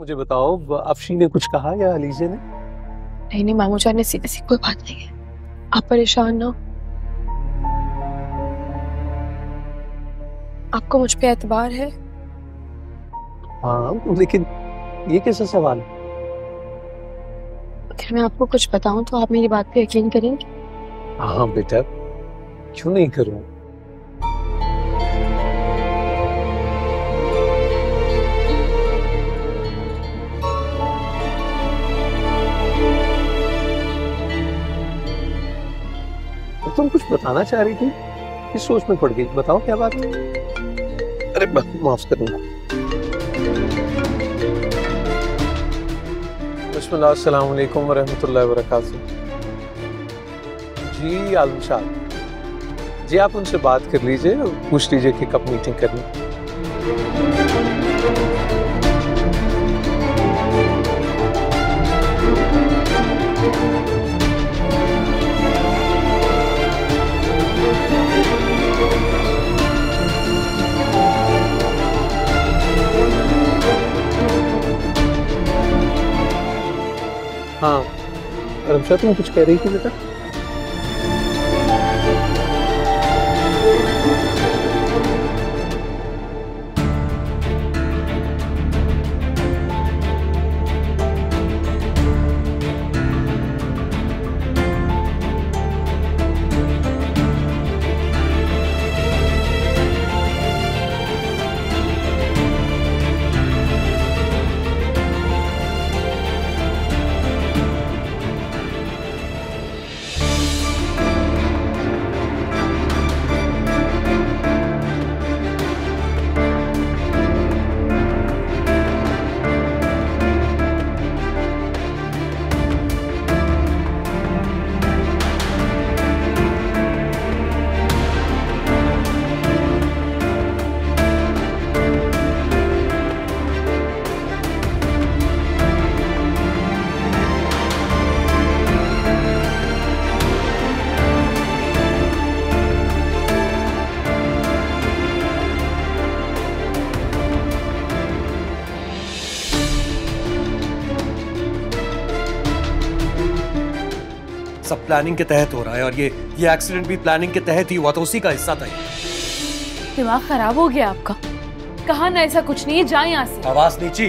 मुझे बताओ, अफशी ने कुछ कहा या अलीजे ने? नहीं नहीं मामू जान, ऐसी ऐसी कोई बात नहीं है, आप परेशान ना हो। आपको मुझ पे एतबार है? हाँ, लेकिन ये कैसा सवाल है? अगर मैं आपको कुछ बताऊं तो आप मेरी बात पे यकीन करेंगे? हाँ बेटा, क्यों नहीं करूँ। तुम कुछ बताना चाह रही थी, किस सोच में पड़ गई, बताओ क्या बात है। अरे माफ करना। बिस्मिल्लाह, अस्सलाम वालेकुम व रहमतुल्लाहि व बरकातुहू। जी आलम साहब जी, आप उनसे बात कर लीजिए और पूछ लीजिए कि कब मीटिंग करनी। हाँ रमशा, तुम कुछ कह रही थी बेटा? सब प्लानिंग के तहत हो रहा है और ये एक्सीडेंट भी प्लानिंग के तहत ही हुआ, तो उसी का हिस्सा था। दिमाग खराब हो गया आपका? कहा ना ऐसा कुछ नहीं है, जाए यहाँ से। आवाज नीची।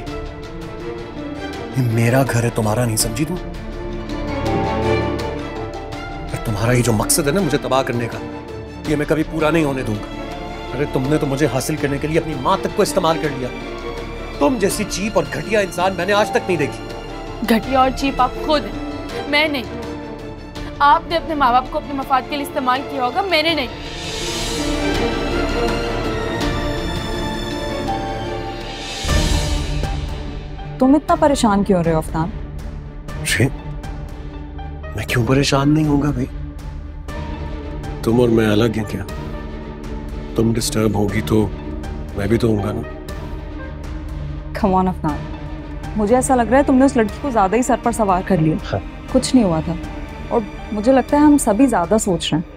ये मेरा घर है, तुम्हारा नहीं, समझी तुम? पर तुम्हारा ये जो मकसद है ना मुझे तबाह करने का, ये मैं कभी पूरा नहीं होने दूंगा। अरे तुमने तो मुझे हासिल करने के लिए अपनी माँ तक को इस्तेमाल कर लिया। तुम जैसी चीप और घटिया इंसान मैंने आज तक नहीं देखी। घटिया और चीप आप खुद हैं, मैं नहीं। आपने अपने माँ बाप को अपने मफाद के लिए इस्तेमाल किया होगा, मैंने नहीं। तुम इतना परेशान क्यों रहे हो अफनान? मैं क्यों परेशान नहीं होगा भाई? तुम और मैं अलग हैं क्या? तुम डिस्टर्ब होगी तो मैं भी तो होऊंगा ना। कम ऑन अफनान, मुझे ऐसा लग रहा है तुमने उस लड़की को ज्यादा ही सर पर सवार कर लिया। हाँ। कुछ नहीं हुआ था और मुझे लगता है हम सभी ज्यादा सोच रहे हैं।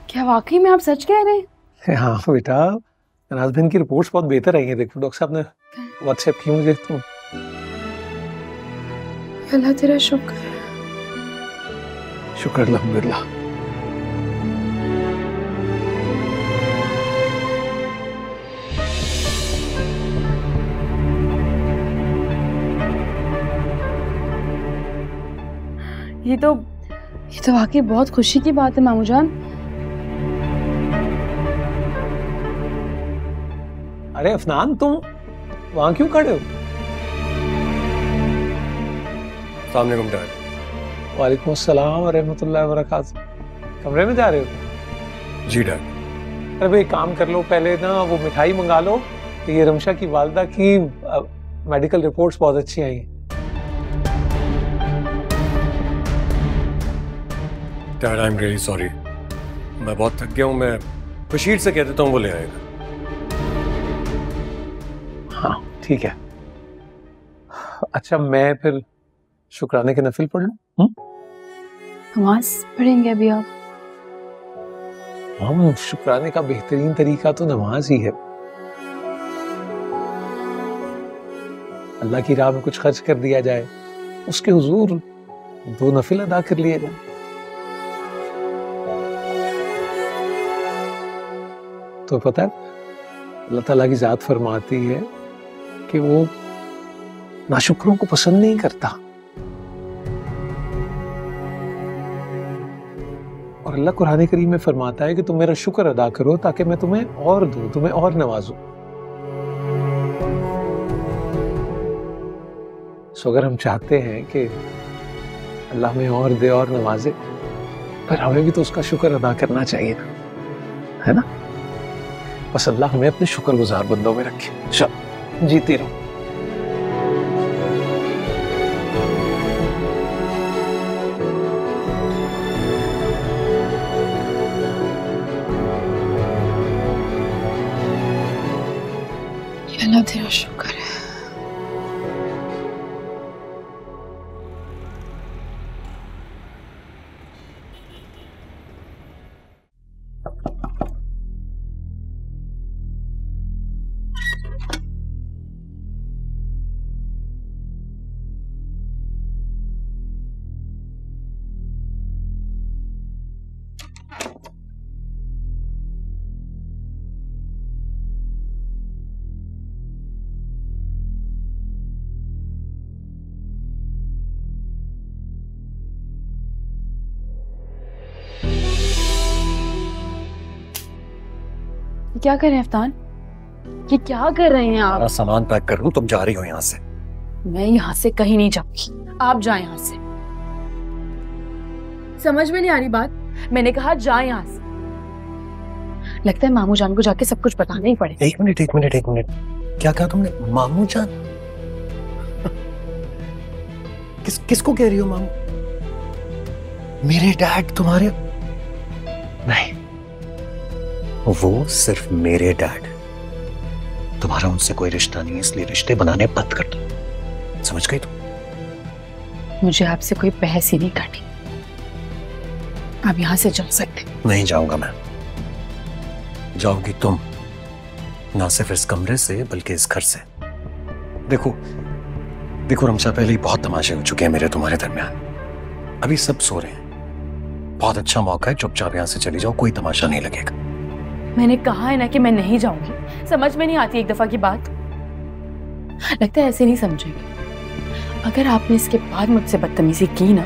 क्या वाकई में आप सच कह रहे हैं? हाँ बेटा, नाज़बिन की रिपोर्ट्स बहुत बेहतर आई हैं। देखो डॉक्टर साहब ने व्हाट्सएप की मुझे। तो अल्लाह तेरा शुक्र है। शुक्र अल्हम्दुलिल्लाह। ये तो वाकई बहुत खुशी की बात है मामू जान। अरे अफनान, तुम वहां क्यों खड़े हो? सामने घूम डैड। वालेकुम अस्सलाम व रहमतुल्लाहि व बरकातहू। कमरे में जा रहे हो? जी डैड। अरे भाई, काम कर लो, पहले ना वो मिठाई मंगा लो। ये रमशा की वालदा की मेडिकल रिपोर्ट्स बहुत अच्छी आई हैं। Dad I am really sorry, मैं बहुत थक गया हूँ। मैं बशीर से कह देता हूँ, वो ले आएगा। हाँ ठीक है। अच्छा, मैं फिर शुक्राने के नफिल पढ़ लूं? नमाज पढ़ेंगे अभी आप? हम शुक्राने का बेहतरीन तरीका तो नमाज ही है। अल्लाह की राह में कुछ खर्च कर दिया जाए, उसके हुजूर 2 नफिल अदा कर लिए जाए। तो पता है, अल्लाह ताला की जात फरमाती है कि वो नाशुक्रों को पसंद नहीं करता। और अल्लाह कुरान करीम में फरमाता है कि तुम मेरा शुक्र अदा करो ताकि मैं तुम्हें और दूं, तुम्हें और नवाजूं। सो अगर हम चाहते हैं कि अल्लाह हमें और दे और नवाजे, पर हमें भी तो उसका शुक्र अदा करना चाहिए ना, है ना? बस अल्लाह हमें अपने शुक्रगुजार बंदों में रखे। चल जीती रहो। अल्लाह तेरा शुक्र है। क्या कर रहे हैं अफ्तान? ये क्या कर रहे हैं आप? सामान पैक कर लूं, तुम जा रही हो यहाँ से? मैं यहाँ से कहीं नहीं जाऊंगी, आप जाए यहाँ से। समझ में नहीं आ रही बात? मैंने कहा जाए यहाँ से। लगता है मामू जान को जाके सब कुछ बताना ही पड़ेगा। एक मिनट क्या कहा तुमने? मामू जान? किसको कह रही हो मामू? मेरे डैड तुम्हारे? नहीं, वो सिर्फ मेरे डैड। तुम्हारा उनसे कोई रिश्ता नहीं है, इसलिए रिश्ते बनाने बंद कर दो। समझ गई तुम? मुझे आपसे कोई बहस ही नहीं करनी। आप यहाँ से जा सकते। नहीं जाऊंगा मैं। जाओगी तुम, ना सिर्फ इस कमरे से बल्कि इस घर से। देखो रमशा, पहले ही बहुत तमाशे हो चुके हैं मेरे तुम्हारे दरमियान। अभी सब सो रहे हैं, बहुत अच्छा मौका है, चुपचाप यहाँ से चली जाओ, कोई तमाशा नहीं लगेगा। मैंने कहा है ना कि मैं नहीं जाऊंगी। समझ में नहीं आती एक दफा की बात? लगता है ऐसे नहीं समझेंगे। अगर आपने इसके बाद मुझसे बदतमीजी की ना,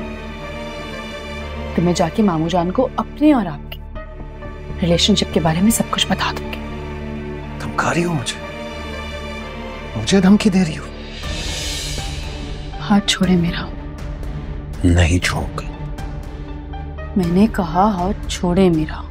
तो मैं जाके मामू जान को अपने और आपके रिलेशनशिप के बारे में सब कुछ बता दूंगी। धमका रही हो मुझे धमकी दे रही हो? हाथ छोड़े मेरा। नहीं छोड़ूंगा। मैंने कहा हाथ छोड़े मेरा।